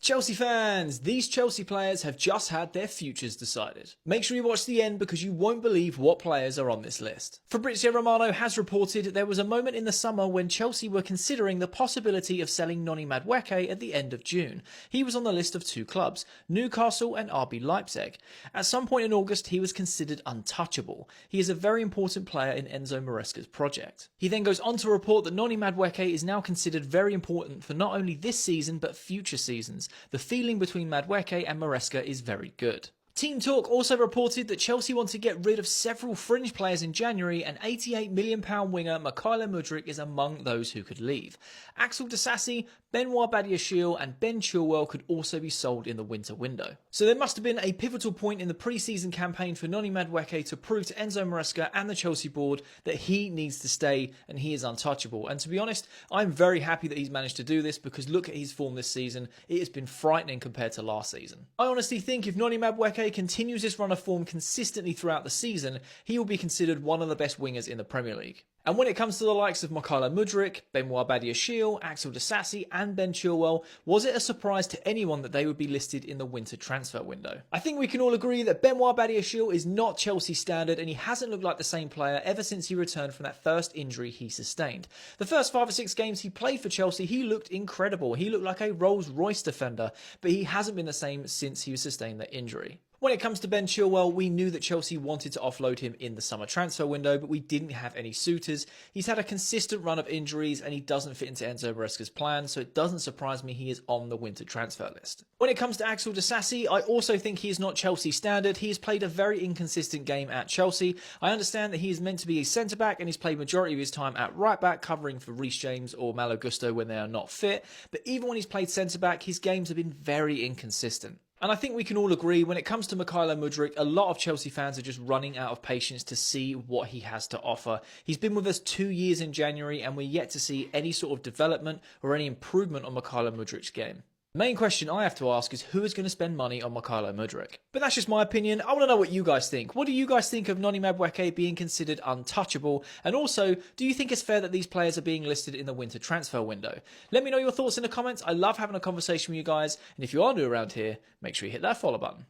Chelsea fans, these Chelsea players have just had their futures decided. Make sure you watch the end because you won't believe what players are on this list. Fabrizio Romano has reported there was a moment in the summer when Chelsea were considering the possibility of selling Noni Madueke at the end of June. He was on the list of two clubs, Newcastle and RB Leipzig. At some point in August, he was considered untouchable. He is a very important player in Enzo Maresca's project. He then goes on to report that Noni Madueke is now considered very important for not only this season but future seasons. The feeling between Madueke and Maresca is very good. Team Talk also reported that Chelsea want to get rid of several fringe players in January, and £88 million winger Mudryk is among those who could leave. Axel Disasi, Benoit Badiashile and Ben Chilwell could also be sold in the winter window. So there must have been a pivotal point in the pre-season campaign for Noni Madueke to prove to Enzo Maresca and the Chelsea board that he needs to stay and he is untouchable. And to be honest, I'm very happy that he's managed to do this because look at his form this season. It has been frightening compared to last season. I honestly think if Noni Madueke continues this run of form consistently throughout the season, he will be considered one of the best wingers in the Premier League. And when it comes to the likes of Mudryk, Benoit Badiashile, Axel Disasi and Ben Chilwell, was it a surprise to anyone that they would be listed in the winter transfer window? I think we can all agree that Benoit Badiashile is not Chelsea standard and he hasn't looked like the same player ever since he returned from that first injury he sustained. The first 5 or 6 games he played for Chelsea, he looked incredible. He looked like a Rolls-Royce defender, but he hasn't been the same since he sustained that injury. When it comes to Ben Chilwell, we knew that Chelsea wanted to offload him in the summer transfer window, but we didn't have any suitors. He's had a consistent run of injuries and he doesn't fit into Enzo Maresca's plan, so it doesn't surprise me he is on the winter transfer list. When it comes to Axel Disasi, I also think he is not Chelsea standard. He has played a very inconsistent game at Chelsea. I understand that he is meant to be a centre-back and he's played majority of his time at right-back, covering for Reece James or Malo Gusto when they are not fit, but even when he's played centre-back, his games have been very inconsistent. And I think we can all agree when it comes to Mudryk, a lot of Chelsea fans are just running out of patience to see what he has to offer. He's been with us 2 years in January and we're yet to see any sort of development or any improvement on Mudryk's game. The main question I have to ask is who is going to spend money on Mudryk? But that's just my opinion. I want to know what you guys think. What do you guys think of Noni Madueke being considered untouchable? And also, do you think it's fair that these players are being listed in the winter transfer window? Let me know your thoughts in the comments. I love having a conversation with you guys. And if you are new around here, make sure you hit that follow button.